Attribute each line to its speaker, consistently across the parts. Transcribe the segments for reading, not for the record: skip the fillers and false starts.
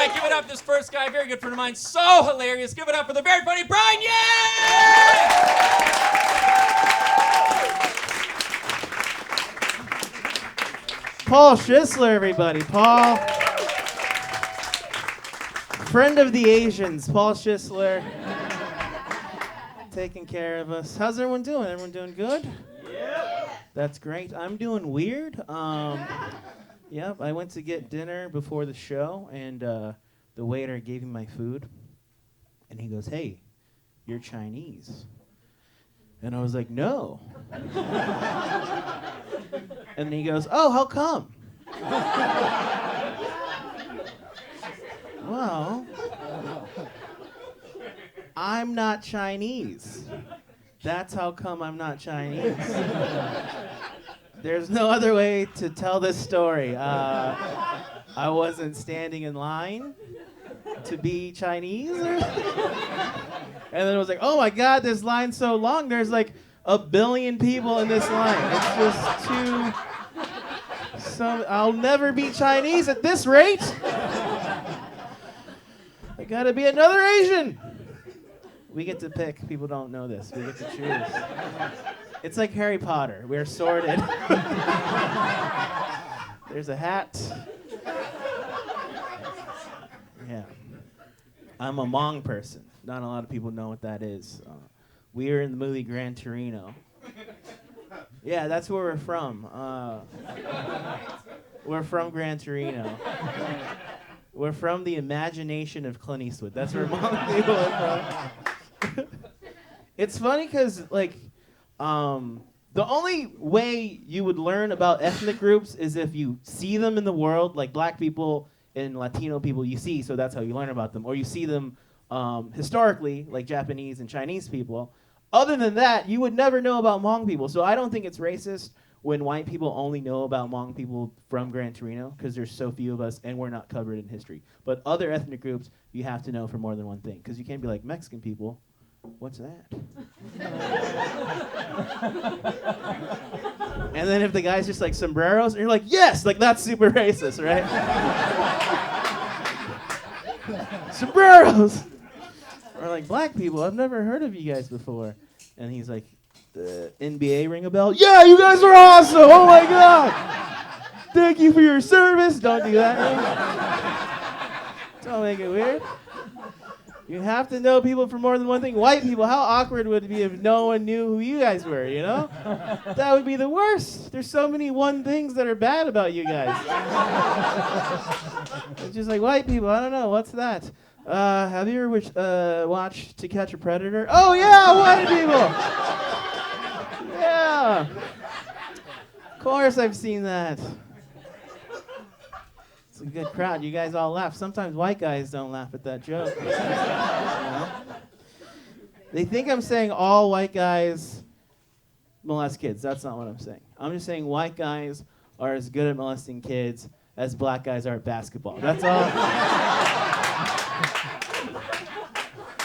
Speaker 1: right, give it up. This first guy, very good friend of mine, so hilarious. Give it up for the very funny Bryan Yang!
Speaker 2: Paul Schisler, everybody. Paul, friend of the Asians, Paul Schisler, taking care of us. How's everyone doing? Everyone doing good? Yeah. That's great. I'm doing weird. Yep, I went to get dinner before the show, and the waiter gave me my food, and he goes, "Hey, you're Chinese." And I was like, "No." And then he goes, "Oh, how come?" Well, I'm not Chinese. That's how come I'm not Chinese. There's no other way to tell this story. I wasn't standing in line to be Chinese. And then it was like, oh my God, this line's so long. There's like 1 billion people in this line. It's just too... So I'll never be Chinese at this rate. I gotta be another Asian. We get to pick. People don't know this. We get to choose. It's like Harry Potter. We're sorted. There's a hat. Yeah. I'm a Hmong person. Not a lot of people know what that is. We were in the movie Gran Torino. Yeah, that's where we're from. We're from Gran Torino. We're from the imagination of Clint Eastwood. That's where Hmong people are from. It's funny because, like, the only way you would learn about ethnic groups is if you see them in the world, like black people and Latino people you see, so that's how you learn about them. Or you see them historically, like Japanese and Chinese people. Other than that, you would never know about Hmong people. So I don't think it's racist when white people only know about Hmong people from Gran Torino, because there's so few of us and we're not covered in history. But other ethnic groups, you have to know for more than one thing, because you can't be like, Mexican people, what's that? And then if the guy's just like sombreros, and you're like, yes, like that's super racist, right? Sombreros! Or like, black people, I've never heard of you guys before. And he's like, the NBA ring a bell? Yeah, you guys are awesome! Oh my God! Thank you for your service! Don't do that. Don't make it weird. You have to know people for more than one thing. White people, how awkward would it be if no one knew who you guys were, you know? That would be the worst. There's so many one things that are bad about you guys. It's just like, white people, I don't know, what's that? Have you ever watched To Catch a Predator? Oh yeah, white people! Yeah! Of course I've seen that. It's a good crowd. You guys all laugh. Sometimes white guys don't laugh at that joke. You know? They think I'm saying all white guys molest kids. That's not what I'm saying. I'm just saying white guys are as good at molesting kids as black guys are at basketball. That's all.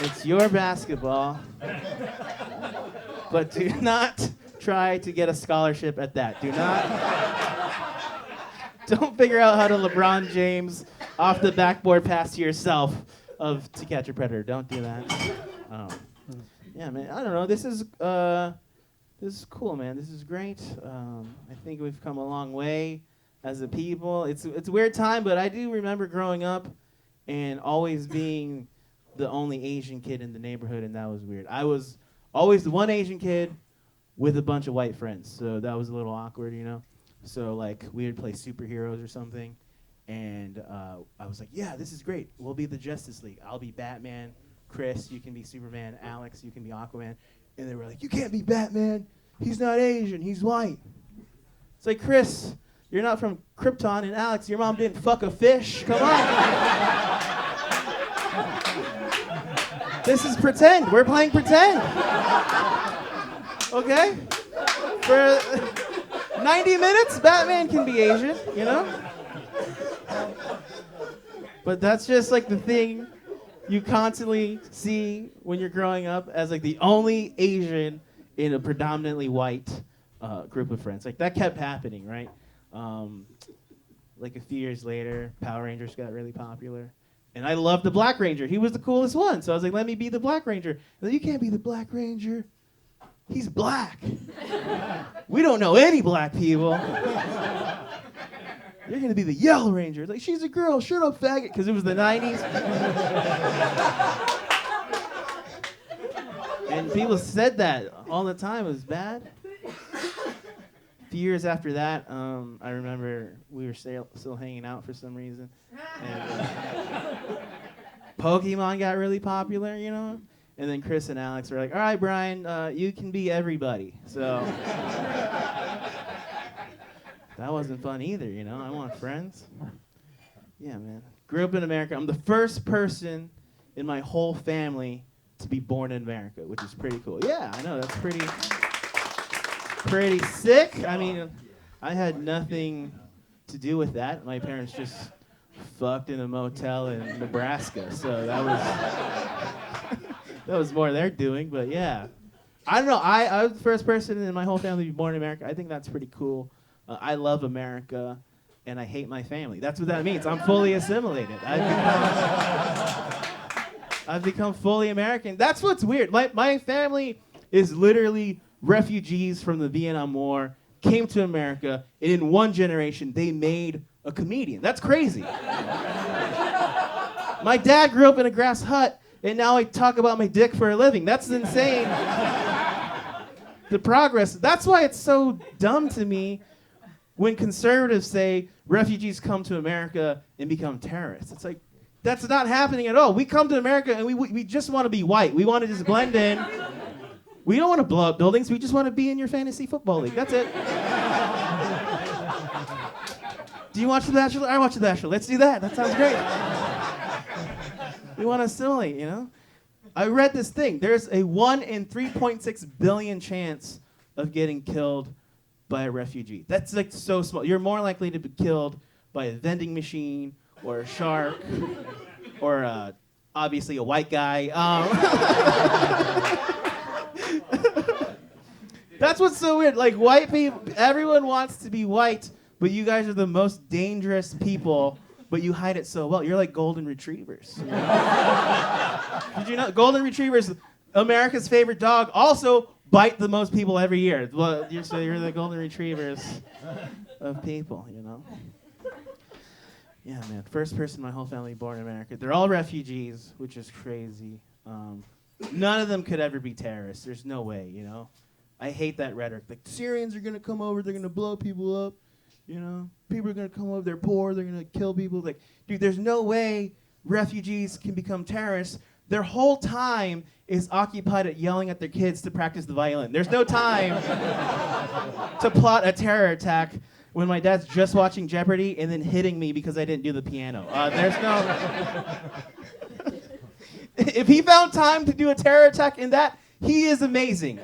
Speaker 2: It's your basketball. But do not try to get a scholarship at that. Do not. Don't figure out how to LeBron James off the backboard pass to yourself of To Catch a Predator. Don't do that. Yeah, man. I don't know. This is cool, man. This is great. I think we've come a long way as a people. It's a weird time, but I do remember growing up and always being the only Asian kid in the neighborhood, and that was weird. I was always the one Asian kid with a bunch of white friends, so that was a little awkward, you know? So, like, we would play superheroes or something, and I was like, yeah, this is great. We'll be the Justice League. I'll be Batman. Chris, you can be Superman. Alex, you can be Aquaman. And they were like, you can't be Batman. He's not Asian. He's white. It's like, Chris, you're not from Krypton, and Alex, your mom didn't fuck a fish. Come on. This is pretend. We're playing pretend. Okay? For 90 minutes, Batman can be Asian, you know? But that's just like the thing you constantly see when you're growing up as like the only Asian in a predominantly white group of friends. Like that kept happening, right? Like a few years later, Power Rangers got really popular. And I loved the Black Ranger. He was the coolest one. So I was like, let me be the Black Ranger. And then, you can't be the Black Ranger. He's black. We don't know any black people. You're going to be the Yellow Ranger. Like, she's a girl. Shut up, faggot. Because it was the 90s. And people said that all the time. It was bad. A few years after that, I remember we were still hanging out for some reason. And Pokemon got really popular, you know? And then Chris and Alex were like, all right, Bryan, you can be everybody. So that wasn't fun either, you know? I want friends. Yeah, man. Grew up in America. I'm the first person in my whole family to be born in America, which is pretty cool. Yeah, I know. That's pretty sick. I mean, I had nothing to do with that. My parents just fucked in a motel in Nebraska, so that was more their doing. But yeah, I don't know. I was the first person in my whole family to be born in America. I think that's pretty cool. I love America, and I hate my family. That's what that means. I'm fully assimilated. I've become fully American. That's what's weird. My family is literally refugees from the Vietnam War, came to America, and in one generation, they made a comedian. That's crazy. My dad grew up in a grass hut, and now I talk about my dick for a living. That's insane. The progress. That's why it's so dumb to me when conservatives say refugees come to America and become terrorists. It's like, that's not happening at all. We come to America, and we just want to be white. We want to just blend in. We don't want to blow up buildings. We just want to be in your fantasy football league. That's it. Do you watch The Bachelor? I watch The Bachelor. Let's do that. That sounds great. We want to assimilate, you know? I read this thing. There's a 1 in 3.6 billion chance of getting killed by a refugee. That's like so small. You're more likely to be killed by a vending machine or a shark or obviously a white guy. That's what's so weird. Like, white people, everyone wants to be white, but you guys are the most dangerous people, but you hide it so well. You're like golden retrievers. You know? Did you know golden retrievers, America's favorite dog, also bite the most people every year. Well, so you're the golden retrievers of people, you know? Yeah, man. First person in my whole family born in America. They're all refugees, which is crazy. None of them could ever be terrorists. There's no way, you know? I hate that rhetoric. Like, Syrians are going to come over, they're going to blow people up, you know? People are going to come over, they're poor, they're going to kill people. Like, dude, there's no way refugees can become terrorists. Their whole time is occupied at yelling at their kids to practice the violin. There's no time to plot a terror attack when my dad's just watching Jeopardy and then hitting me because I didn't do the piano. There's no... If he found time to do a terror attack in that, he is amazing.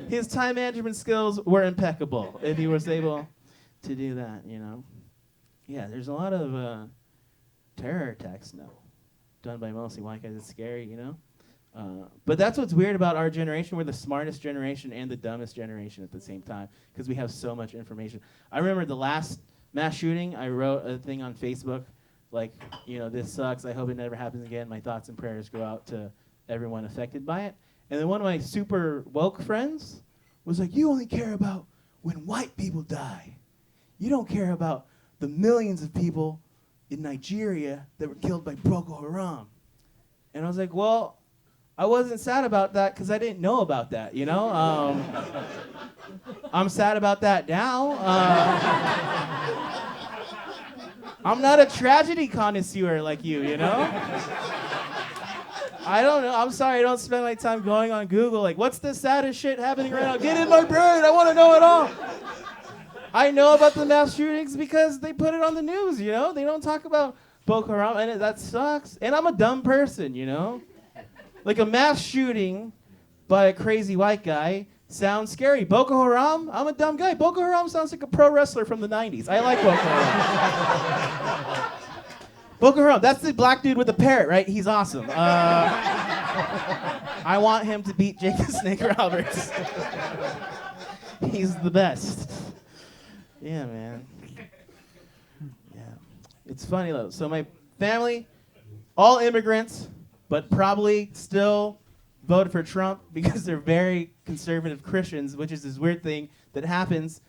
Speaker 2: His time management skills were impeccable if he was able to do that, you know? Yeah, there's a lot of terror attacks now done by mostly white guys. It's scary, you know? But that's what's weird about our generation. We're the smartest generation and the dumbest generation at the same time because we have so much information. I remember the last mass shooting, I wrote a thing on Facebook like, you know, this sucks. I hope it never happens again. My thoughts and prayers go out to everyone affected by it. And then one of my super woke friends was like, you only care about when white people die. You don't care about the millions of people in Nigeria that were killed by Boko Haram. And I was like, well, I wasn't sad about that because I didn't know about that, you know? I'm sad about that now. I'm not a tragedy connoisseur like you know? I don't know. I'm sorry I don't spend my time going on Google like, what's the saddest shit happening right now? Get in my brain. I want to know it all. I know about the mass shootings because they put it on the news, you know? They don't talk about Boko Haram, and that sucks. And I'm a dumb person, you know? Like a mass shooting by a crazy white guy sounds scary. Boko Haram, I'm a dumb guy. Boko Haram sounds like a pro wrestler from the 90s. I like Boko Haram. Boko Haram, that's the black dude with the parrot, right? He's awesome. I want him to beat Jake the Snake Roberts. He's the best. Yeah, man. Yeah. It's funny, though. So my family all immigrants, but probably still voted for Trump because they're very conservative Christians, which is this weird thing that happens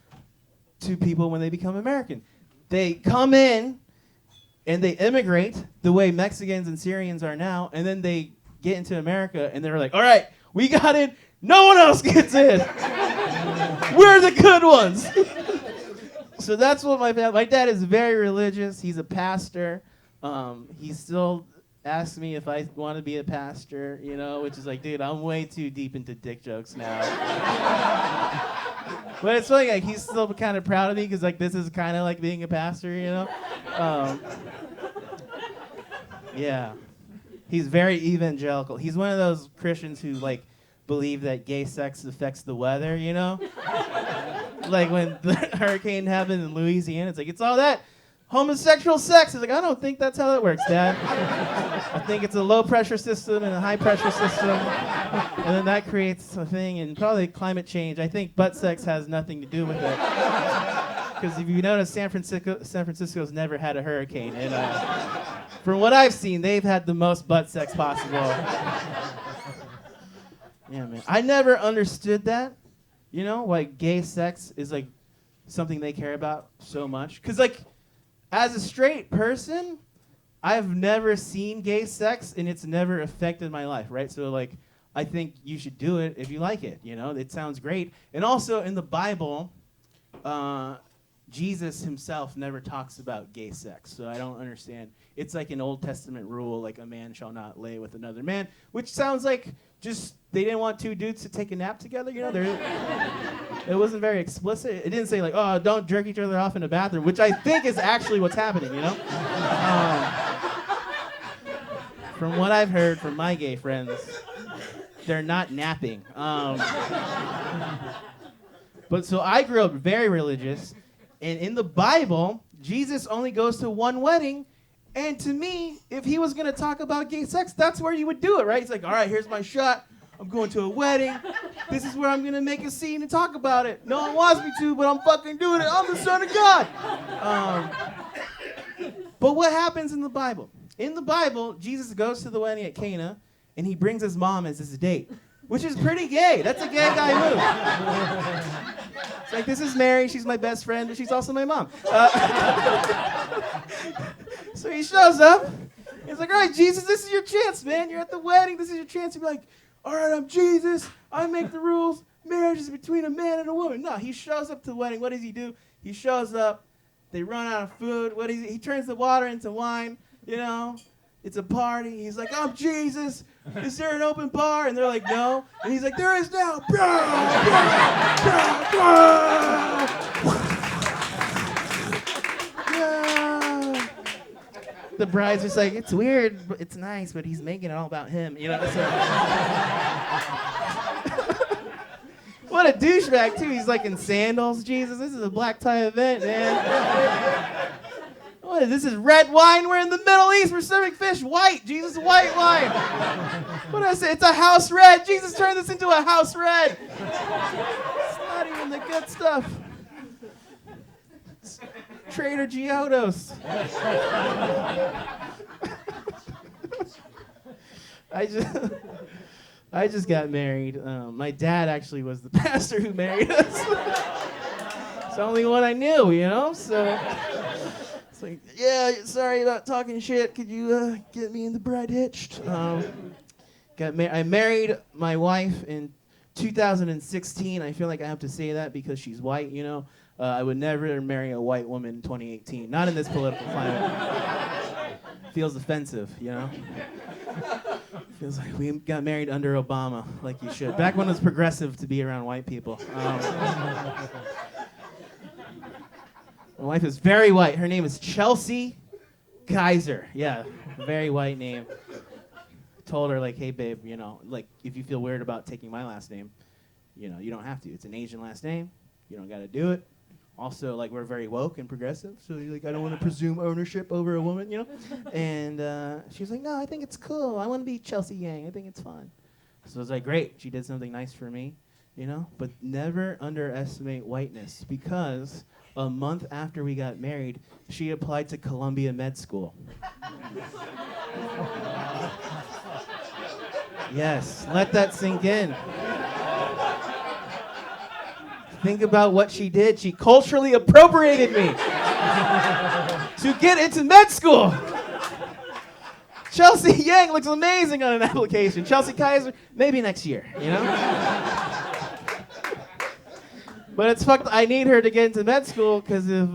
Speaker 2: to people when they become American. They come in and they immigrate the way Mexicans and Syrians are now, and then they get into America and they're like, all right, we got in, no one else gets in. We're the good ones. So that's what my dad is very religious. He's a pastor. He still asks me if I want to be a pastor, you know, which is like, dude, I'm way too deep into dick jokes now. But it's funny, like, he's still kind of proud of me because, like, this is kind of like being a pastor, you know? Yeah. He's very evangelical. He's one of those Christians who, like, believe that gay sex affects the weather, you know? Like, when the hurricane happened in Louisiana, it's like, it's all that homosexual sex. He's like, I don't think that's how that works, Dad. I think it's a low-pressure system and a high-pressure system, and then that creates a thing, and probably climate change. I think butt sex has nothing to do with it. Because if you notice, San Francisco's never had a hurricane, and from what I've seen, they've had the most butt sex possible. Yeah, man. I never understood that, you know, like gay sex is like something they care about so much. Because, like, as a straight person, I've never seen gay sex, and it's never affected my life, right? So, like, I think you should do it if you like it, you know? It sounds great. And also, in the Bible, Jesus himself never talks about gay sex, so I don't understand. It's like an Old Testament rule, like a man shall not lay with another man, which sounds like just they didn't want two dudes to take a nap together, you know? It wasn't very explicit. It didn't say, like, oh, don't jerk each other off in the bathroom, which I think is actually what's happening, you know? From what I've heard from my gay friends, they're not napping. But so I grew up very religious, and in the Bible, Jesus only goes to one wedding. And to me, if he was going to talk about gay sex, that's where you would do it, right? He's like, all right, here's my shot. I'm going to a wedding. This is where I'm going to make a scene and talk about it. No one wants me to, but I'm fucking doing it. I'm the son of God. But what happens in the Bible? In the Bible, Jesus goes to the wedding at Cana, and he brings his mom as his date, which is pretty gay. That's a gay guy move. It's like, this is Mary. She's my best friend, but she's also my mom. So he shows up. He's like, all right, Jesus, this is your chance, man. You're at the wedding. This is your chance to be like, all right, I'm Jesus. I make the rules. Marriage is between a man and a woman. No, he shows up to the wedding. What does he do? He shows up. They run out of food. He turns the water into wine, you know. It's a party. He's like, I'm Jesus. Is there an open bar? And they're like, no. And he's like, there is now. The bride's just like, it's weird, but it's nice, but he's making it all about him, you know? So what a douchebag, too. He's like in sandals. Jesus, this is a black tie event, man. What is this? Is red wine? We're in the Middle East. We're serving fish white. Jesus, white wine. What did I say? It's a house red. Jesus turned this into a house red. It's not even the good stuff. It's Trader Giotto's. I just got married. My dad actually was the pastor who married us. It's the only one I knew, you know? So it's like, yeah, sorry about talking shit. Could you get me in the bride hitched? I married my wife in 2016. I feel like I have to say that because she's white, you know? I would never marry a white woman in 2018. Not in this political climate. Feels offensive, you know? Feels like we got married under Obama, like you should. Back when it was progressive to be around white people. My wife is very white. Her name is Chelsea Kaiser. Yeah, very white name. Told her, like, hey, babe, you know, like, if you feel weird about taking my last name, you know, you don't have to. It's an Asian last name. You don't got to do it. Also, like, we're very woke and progressive, so like, I don't want to presume ownership over a woman, you know? And she was like, no, I think it's cool. I want to be Chelsea Yang. I think it's fun. So I was like, great. She did something nice for me, you know? But never underestimate whiteness, because a month after we got married, she applied to Columbia Med School. Yes, let that sink in. Think about what she did. She culturally appropriated me to get into med school. Chelsea Yang looks amazing on an application. Chelsea Kaiser, maybe next year, you know? But it's fucked. I need her to get into med school because if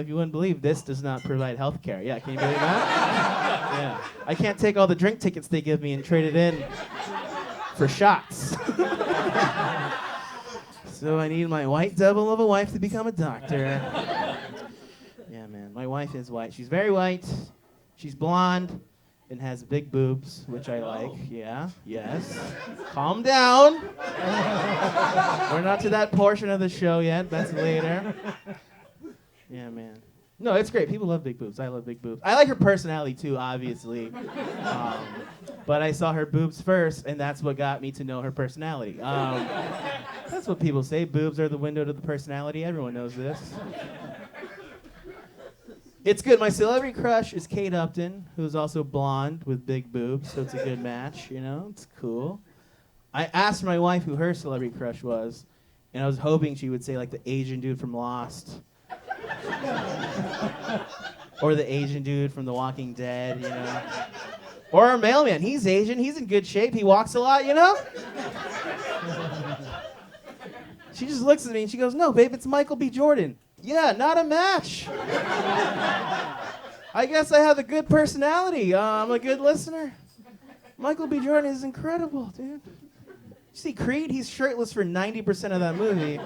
Speaker 2: you wouldn't believe, this does not provide health care. Yeah, can you believe that? Yeah. I can't take all the drink tickets they give me and trade it in for shots. So I need my white devil of a wife to become a doctor. Yeah, man. My wife is white. She's very white. She's blonde and has big boobs, which I like. Yeah, yes. Calm down. We're not to that portion of the show yet. That's later. Yeah, man. No, it's great. People love big boobs. I love big boobs. I like her personality, too, obviously. But I saw her boobs first, and that's what got me to know her personality. That's what people say. Boobs are the window to the personality. Everyone knows this. It's good. My celebrity crush is Kate Upton, who's also blonde with big boobs, so it's a good match, you know? It's cool. I asked my wife who her celebrity crush was, and I was hoping she would say, like, the Asian dude from Lost. Or the Asian dude from The Walking Dead, you know? Or our mailman. He's Asian. He's in good shape. He walks a lot, you know? She just looks at me and she goes, "No, babe, it's Michael B. Jordan." Yeah, not a match. I guess I have a good personality. I'm a good listener. Michael B. Jordan is incredible, dude. You see Creed? He's shirtless for 90% of that movie.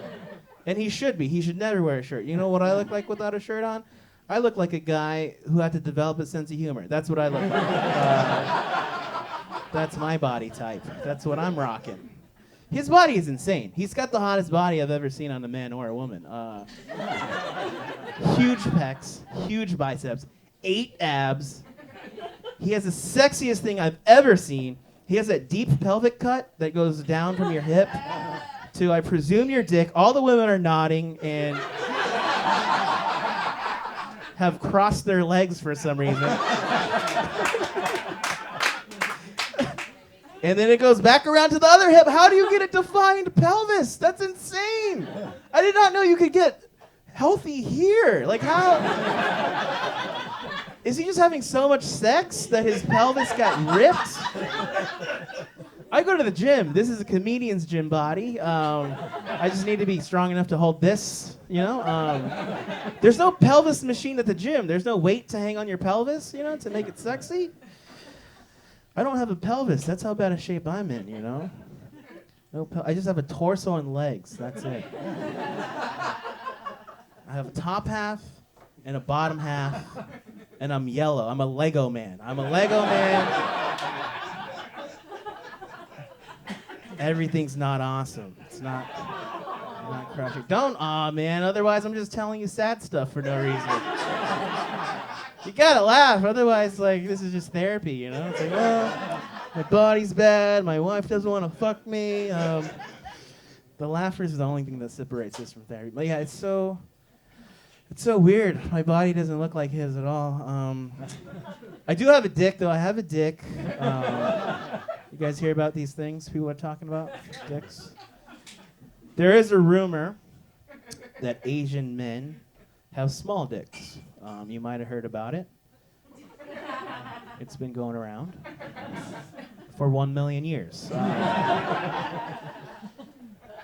Speaker 2: And he should be. He should never wear a shirt. You know what I look like without a shirt on? I look like a guy who had to develop a sense of humor. That's what I look like. That's my body type. That's what I'm rocking. His body is insane. He's got the hottest body I've ever seen on a man or a woman. Huge pecs, huge biceps, 8 abs. He has the sexiest thing I've ever seen. He has that deep pelvic cut that goes down from your hip to, I presume, your dick. All the women are nodding and have crossed their legs for some reason. And then it goes back around to the other hip. How do you get a defined pelvis? That's insane. I did not know you could get healthy here. Like, how? Is he just having so much sex that his pelvis got ripped? I go to the gym. This is a comedian's gym body. I just need to be strong enough to hold this, you know? There's no pelvis machine at the gym. There's no weight to hang on your pelvis, you know, to make it sexy. I don't have a pelvis. That's how bad a shape I'm in, you know? No, I just have a torso and legs. That's it. I have a top half and a bottom half, and I'm yellow. I'm a Lego man. I'm a Lego man. Everything's not awesome. It's not crushing. Don't man. Otherwise, I'm just telling you sad stuff for no reason. You gotta laugh, otherwise, like, this is just therapy, you know? It's like, well, my body's bad, my wife doesn't want to fuck me. The laughter is the only thing that separates this from therapy. But yeah, it's so weird. My body doesn't look like his at all. I do have a dick, though. I have a dick. You guys hear about these things people are talking about? Dicks? There is a rumor that Asian men have small dicks. You might have heard about it. It's been going around for 1 million years.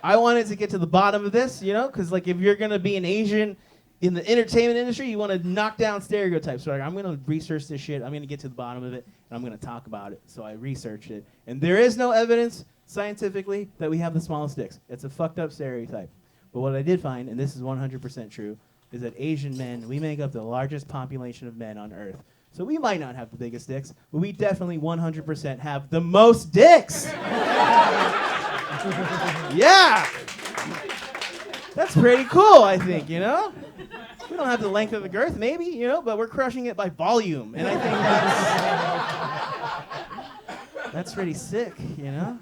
Speaker 2: I wanted to get to the bottom of this, you know, because, like, if you're going to be an Asian in the entertainment industry, you want to knock down stereotypes. So, like, I'm going to research this shit. I'm going to get to the bottom of it, and I'm going to talk about it. So I researched it. And there is no evidence scientifically that we have the smallest dicks. It's a fucked up stereotype. But what I did find, and this is 100% true, is that Asian men, we make up the largest population of men on Earth. So we might not have the biggest dicks, but we definitely 100% have the most dicks. Yeah. That's pretty cool, I think, you know? We don't have the length of the girth, maybe, you know, but we're crushing it by volume. And I think that's pretty sick, you know?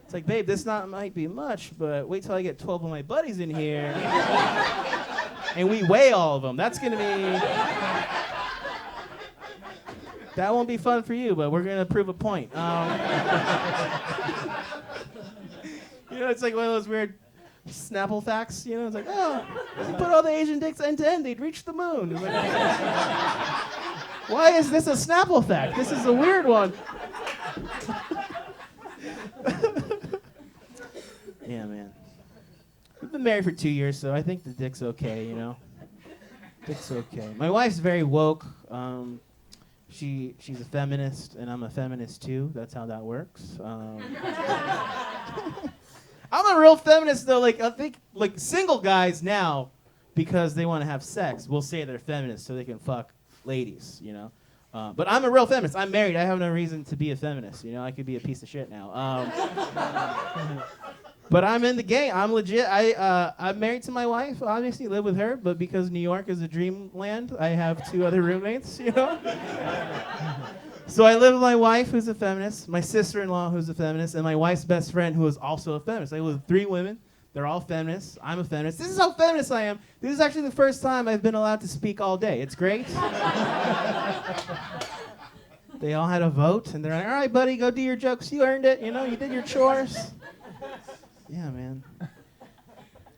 Speaker 2: It's like, babe, this might be much, but wait till I get 12 of my buddies in here. and we weigh all of them. That's gonna be. That won't be fun for you, but we're gonna prove a point. It's like one of those weird Snapple facts. It's like, oh, if you put all the Asian dicks end to end, they'd reach the moon. It's like, why is this a Snapple fact? This is a weird one. Yeah, man. We've been married for 2 years, so I think the dick's okay, Dick's okay. My wife's very woke. She's a feminist, and I'm a feminist too. That's how that works. I'm a real feminist, though. Like, I think, like, single guys now, because they want to have sex, will say they're feminists so they can fuck ladies, But I'm a real feminist. I'm married. I have no reason to be a feminist. I could be a piece of shit now. But I'm in the game. I'm legit. I'm married to my wife. Obviously, live with her. But because New York is a dreamland, I have 2 other roommates. So I live with my wife, who's a feminist, my sister-in-law, who's a feminist, and my wife's best friend, who is also a feminist. I live with 3 women. They're all feminists. I'm a feminist. This is how feminist I am. This is actually the first time I've been allowed to speak all day. It's great. They all had a vote, and they're like, all right, buddy, go do your jokes. You earned it. You did your chores. Yeah, man.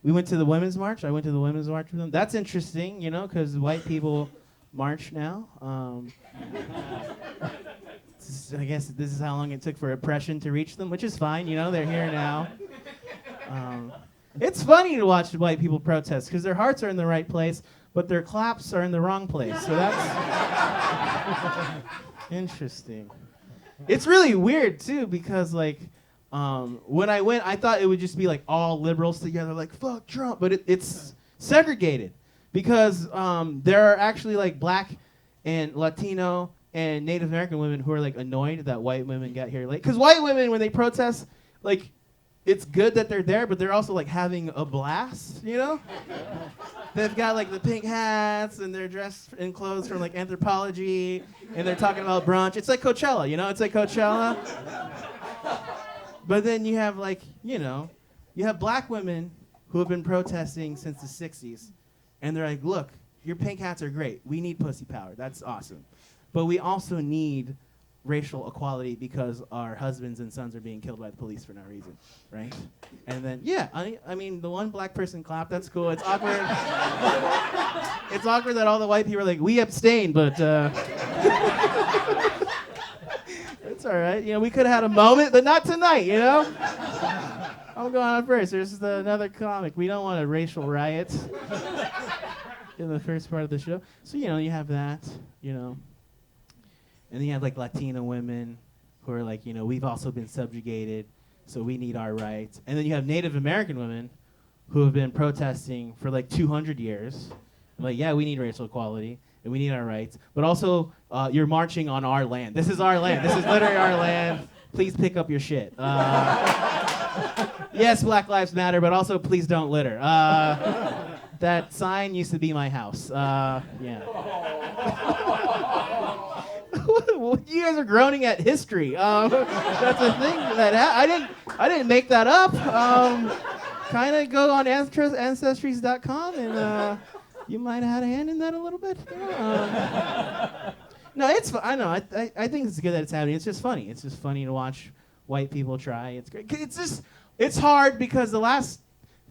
Speaker 2: We went to the Women's March. I went to the Women's March with them. That's interesting, because white people march now. I guess this is how long it took for oppression to reach them, which is fine. They're here now. It's funny to watch white people protest because their hearts are in the right place, but their claps are in the wrong place. So that's interesting. It's really weird, too, because, like, when I went, I thought it would just be, like, all liberals together, like, fuck Trump. But it's segregated because there are actually, like, black and Latino and Native American women who are, like, annoyed that white women got here late. Because white women, when they protest, like, it's good that they're there, but they're also, like, having a blast, They've got, like, the pink hats, and they're dressed in clothes from, like, anthropology, and they're talking about brunch. It's like Coachella, It's like Coachella. But then you have, like, you have black women who have been protesting since the 60s, and they're like, look, your pink hats are great. We need pussy power. That's awesome. But we also need racial equality because our husbands and sons are being killed by the police for no reason, right? And then, yeah, I mean, the one black person clapped. That's cool. It's awkward. It's awkward that all the white people are like, we abstain, but it's all right. We could have had a moment, but not tonight, I'm going on first. There's another comic. We don't want a racial riot in the first part of the show. So, you have that, And then you have, like, Latina women who are like, we've also been subjugated, so we need our rights. And then you have Native American women who have been protesting for, like, 200 years. Like, yeah, we need racial equality, and we need our rights. But also, you're marching on our land. This is our land. This is literally our land. Please pick up your shit. Yes, Black Lives Matter, but also please don't litter. That sign used to be my house. Yeah. You guys are groaning at history. That's a thing that I didn't make that up. Kind of go on ancestries.com and you might have had a hand in that a little bit. No, it's I know. I think it's good that it's happening. It's just funny. It's just funny to watch white people try. It's great. It's hard because the last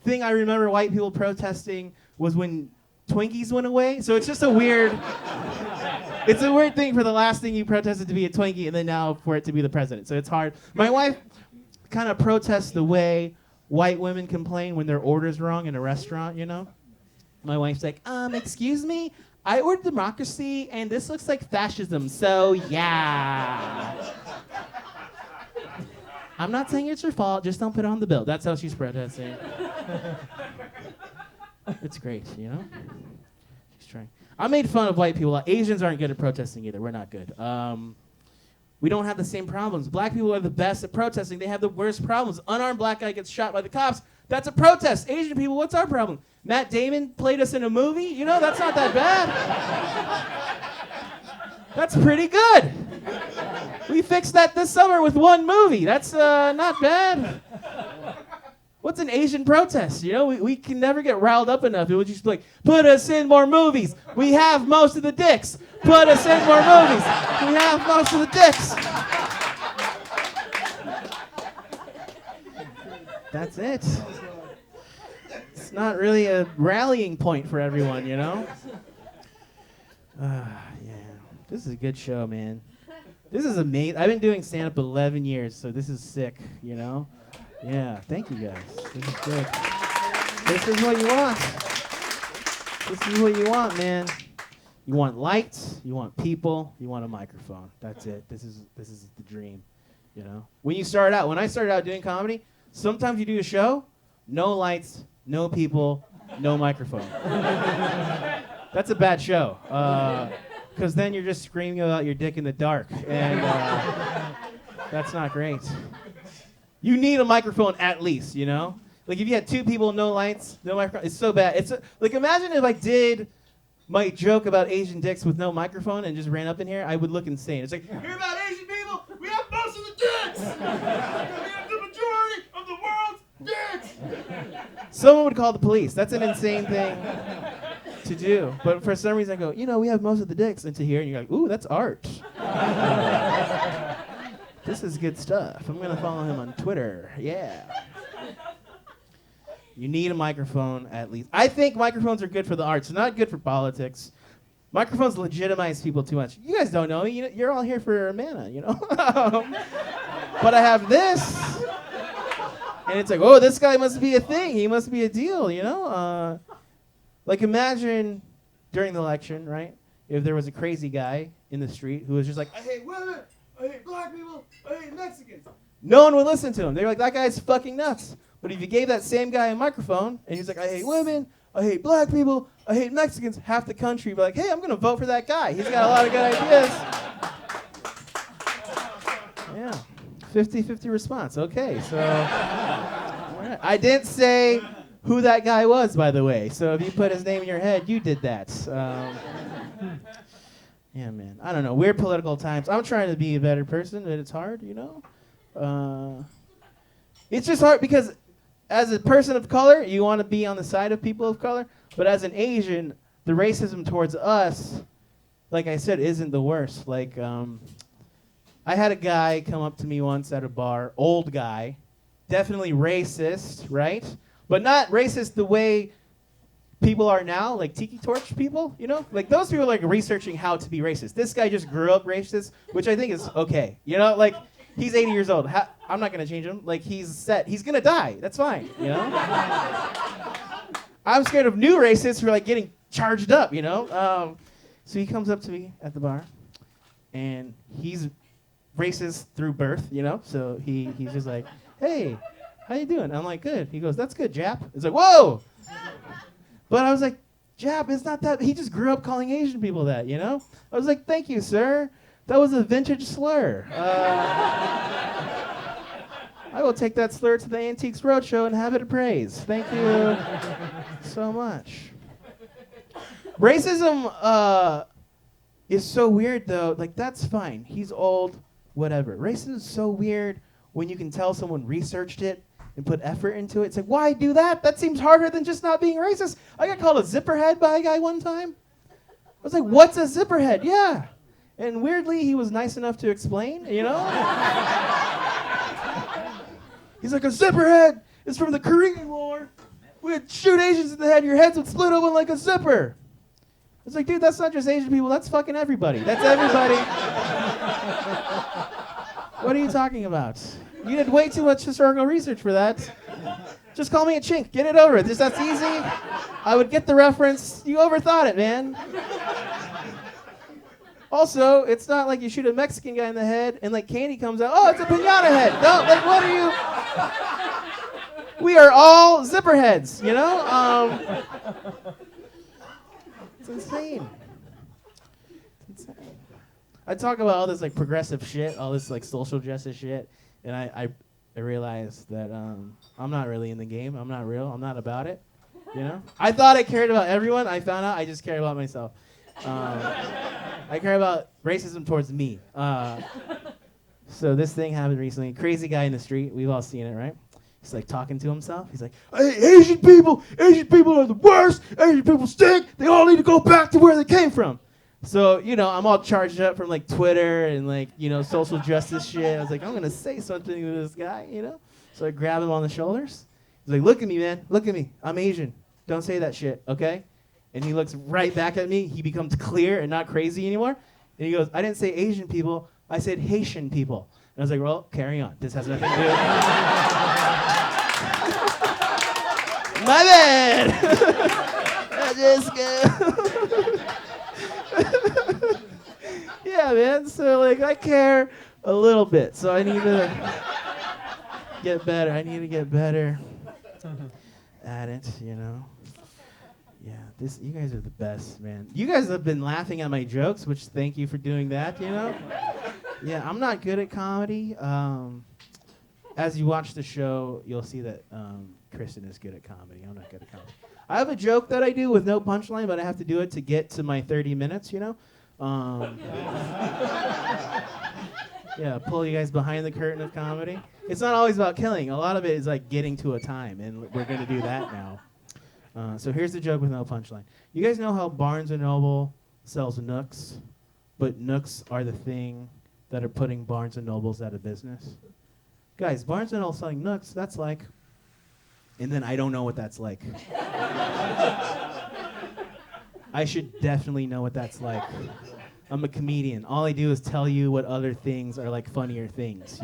Speaker 2: thing I remember white people protesting was when Twinkies went away. So it's just a weird. It's a weird thing for the last thing you protested to be a Twinkie, and then now for it to be the president. So it's hard. My wife kind of protests the way white women complain when their order's wrong in a restaurant, My wife's like, excuse me? I ordered democracy, and this looks like fascism, so yeah. I'm not saying it's your fault, just don't put it on the bill. That's how she's protesting. It's great, She's trying. I made fun of white people. Asians aren't good at protesting either. We're not good. We don't have the same problems. Black people are the best at protesting. They have the worst problems. Unarmed black guy gets shot by the cops. That's a protest. Asian people, what's our problem? Matt Damon played us in a movie? That's not that bad. That's pretty good. We fixed that this summer with one movie. That's not bad. What's an Asian protest? You know, we can never get riled up enough. It would just be like, put us in more movies. We have most of the dicks. Put us in more movies. We have most of the dicks. That's it. It's not really a rallying point for everyone, you know? Yeah. This is a good show, man. This is amazing. I've been doing stand-up 11 years, so this is sick, you know? Yeah, thank you guys. This is good. This is what you want. This is what you want, man. You want lights, you want people, you want a microphone. That's it. This is the dream, you know? When I started out doing comedy, sometimes you do a show, no lights, no people, no microphone. That's a bad show. Because then you're just screaming about your dick in the dark, and that's not great. You need a microphone at least, you know? Like if you had two people, no lights, no microphone, it's so bad. Like imagine if I did my joke about Asian dicks with no microphone and just ran up in here, I would look insane. It's like, hear about Asian people? We have most of the dicks! We have the majority of the world's dicks! Someone would call the police. That's an insane thing to do. But for some reason I go, you know, we have most of the dicks into here, and you're like, ooh, that's art. This is good stuff. I'm gonna follow him on Twitter. Yeah. You need a microphone at least. I think microphones are good for the arts, not good for politics. Microphones legitimize people too much. You guys don't know me. You're all here for mana, you know? But I have this. And it's like, oh, this guy must be a thing. He must be a deal, you know? Like imagine during the election, right? If there was a crazy guy in the street who was just like, I hate women, I hate black people, I hate Mexicans. No one would listen to him. They were like, that guy's fucking nuts. But if you gave that same guy a microphone and he's like, I hate women, I hate black people, I hate Mexicans, half the country would be like, hey, I'm gonna vote for that guy. He's got a lot of good ideas. Yeah. 50-50 response. Okay, so all right. I didn't say who that guy was, by the way. So if you put his name in your head, you did that. Yeah, man. I don't know. Weird political times. I'm trying to be a better person, but it's hard, you know? It's just hard because as a person of color, you want to be on the side of people of color. But as an Asian, the racism towards us, like I said, isn't the worst. Like, I had a guy come up to me once at a bar, old guy, definitely racist, right? But not racist the way people are now, like Tiki Torch people, you know? Like those people are like researching how to be racist. This guy just grew up racist, which I think is okay. You know, like he's 80 years old. I'm not gonna change him. Like he's set. He's gonna die. That's fine, you know? I'm scared of new racists who are like getting charged up, you know? So he comes up to me at the bar, and he's racist through birth, you know? So he's just like, hey, how you doing? I'm like, good. He goes, that's good, Jap. It's like, whoa! But I was like, Jap, it's not that. He just grew up calling Asian people that, you know? I was like, thank you, sir. That was a vintage slur. I will take that slur to the Antiques Roadshow and have it appraised. Thank you so much. Racism is so weird, though. Like, that's fine. He's old, whatever. Racism is so weird when you can tell someone researched it and put effort into it. It's like, why do that? That seems harder than just not being racist. I got called a zipperhead by a guy one time. I was like, what's a zipperhead? Yeah. And weirdly, he was nice enough to explain, you know? He's like, a zipperhead is from the Korean War. We'd shoot Asians in the head, your heads would split open like a zipper. It's like, dude, that's not just Asian people, that's fucking everybody. That's everybody. What are you talking about? You did way too much historical research for that. Just call me a chink. Get it over. Just that's easy. I would get the reference. You overthought it, man. Also, it's not like you shoot a Mexican guy in the head and like candy comes out. Oh, it's a piñata head. No, like what are you? We are all zipper heads, you know? It's insane. It's insane. I talk about all this like progressive shit, all this like social justice shit, and I realized that I'm not really in the game. I'm not real. I'm not about it. You know? I thought I cared about everyone. I found out I just care about myself. I care about racism towards me. So this thing happened recently. Crazy guy in the street. We've all seen it, right? He's like talking to himself. He's like, hey, Asian people are the worst. Asian people stink. They all need to go back to where they came from. So, I'm all charged up from like Twitter and like, social justice shit. I was like, I'm going to say something to this guy, So I grab him on the shoulders. He's like, look at me, man. Look at me. I'm Asian. Don't say that shit, okay? And he looks right back at me. He becomes clear and not crazy anymore. And he goes, I didn't say Asian people. I said Haitian people. And I was like, well, carry on. This has nothing to do with my bad. I just go. Yeah, man. So, like, I care a little bit. So I need to get better. I need to get better at it, Yeah, you guys are the best, man. You guys have been laughing at my jokes, which thank you for doing that, Yeah, I'm not good at comedy. As you watch the show, you'll see that Kristen is good at comedy. I'm not good at comedy. I have a joke that I do with no punchline, but I have to do it to get to my 30 minutes, Yeah, pull you guys behind the curtain of comedy. It's not always about killing. A lot of it is like getting to a time, and we're going to do that now. So here's the joke with no punchline. You guys know how Barnes & Noble sells Nooks, but Nooks are the thing that are putting Barnes & Nobles out of business? Guys, Barnes & Noble selling Nooks, that's like... And then I don't know what that's like. I should definitely know what that's like. I'm a comedian. All I do is tell you what other things are like funnier things,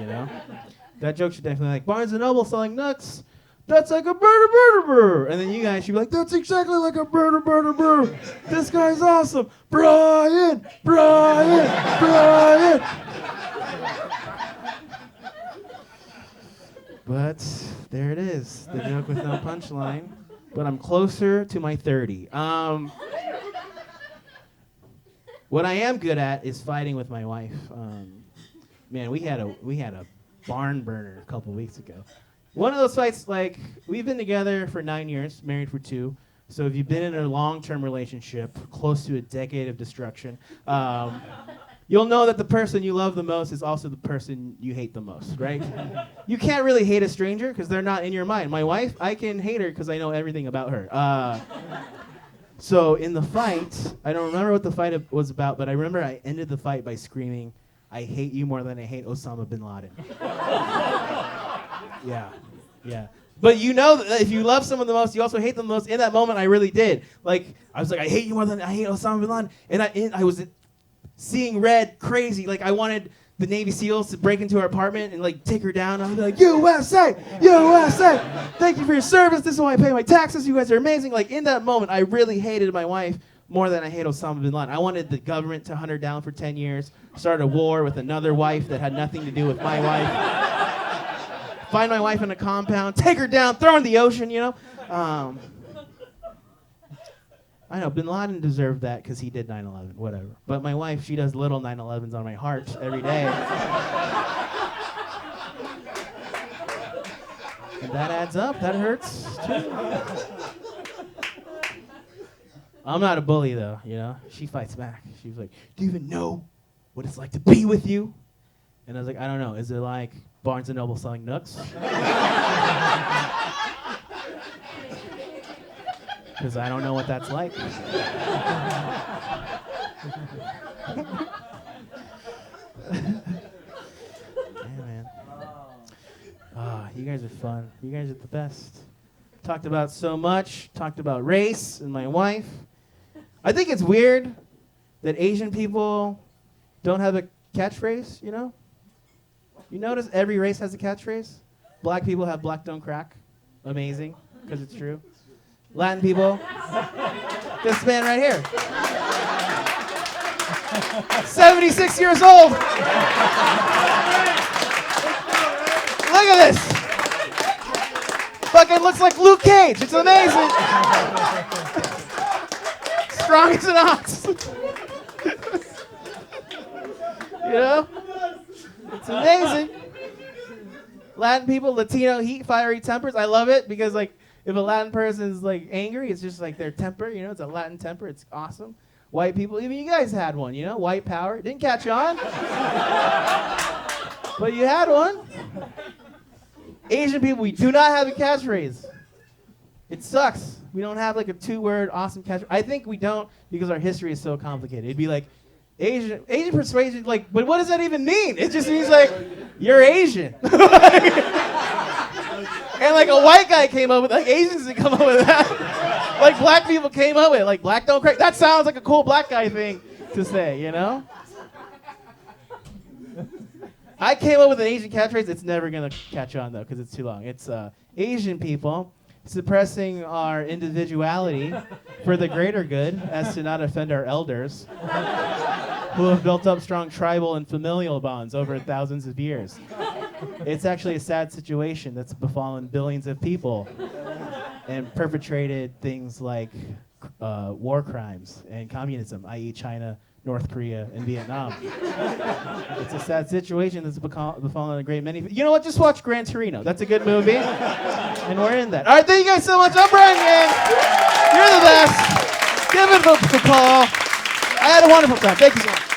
Speaker 2: That joke should definitely like, Barnes & Noble selling Nooks, that's like a burger. And then you guys should be like, that's exactly like a burger. This guy's awesome. Bryan. But there it is, the joke with no punchline. But I'm closer to my 30. What I am good at is fighting with my wife. Man, we had a barn burner a couple weeks ago. One of those fights, like, we've been together for 9 years, married for 2. So if you've been in a long-term relationship, close to a decade of destruction, you'll know that the person you love the most is also the person you hate the most, right? You can't really hate a stranger because they're not in your mind. My wife, I can hate her because I know everything about her. So in the fight, I don't remember what the fight was about, but I remember I ended the fight by screaming, I hate you more than I hate Osama bin Laden. Yeah. But that if you love someone the most, you also hate them the most. In that moment, I really did. Like, I was like, I hate you more than I hate Osama bin Laden. And I was seeing red crazy. Like, I wanted the Navy SEALs to break into her apartment and, like, take her down. I'd be like, USA! Thank you for your service. This is why I pay my taxes. You guys are amazing. Like, in that moment, I really hated my wife more than I hate Osama bin Laden. I wanted the government to hunt her down for 10 years, start a war with another wife that had nothing to do with my wife. Find my wife in a compound, take her down, throw her in the ocean, I know, bin Laden deserved that because he did 9/11, whatever. But my wife, she does little 9/11s on my heart every day. And that adds up, that hurts too. I'm not a bully though, She fights back. She was like, do you even know what it's like to be with you? And I was like, I don't know, is it like Barnes & Noble selling Nooks? Because I don't know what that's like. Yeah, man. You guys are fun. You guys are the best. Talked about so much. Talked about race and my wife. I think it's weird that Asian people don't have a catchphrase, You notice every race has a catchphrase? Black people have black don't crack. Amazing, because it's true. Latin people, this man right here. 76 years old. Look at this. Fucking looks like Luke Cage. It's amazing. Strong as an ox. It's amazing. Latin people, Latino heat, fiery tempers. I love it because, like, if a Latin person is, like, angry, it's just, like, their temper, It's a Latin temper. It's awesome. White people, even you guys had one, White power. It didn't catch on. But you had one. Asian people, we do not have a catchphrase. It sucks. We don't have like a 2-word awesome catchphrase. I think we don't because our history is so complicated. It'd be like Asian persuasion, like, but what does that even mean? It just means like you're Asian. And like a white guy came up with, like Asians didn't come up with that. Like black people came up with it, like black don't crack. That sounds like a cool black guy thing to say, you know? I came up with an Asian catchphrase. It's never gonna catch on though, because it's too long. It's Asian people suppressing our individuality for the greater good, as to not offend our elders, who have built up strong tribal and familial bonds over thousands of years. It's actually a sad situation that's befallen billions of people and perpetrated things like war crimes and communism, i.e. China, North Korea, and Vietnam. It's a sad situation that's befallen a great many. You know what? Just watch Gran Torino. That's a good movie. And we're in that. All right, thank you guys so much. I'm Bryan Yang. You're the best. Give it a applause. I had a wonderful time. Thank you so much.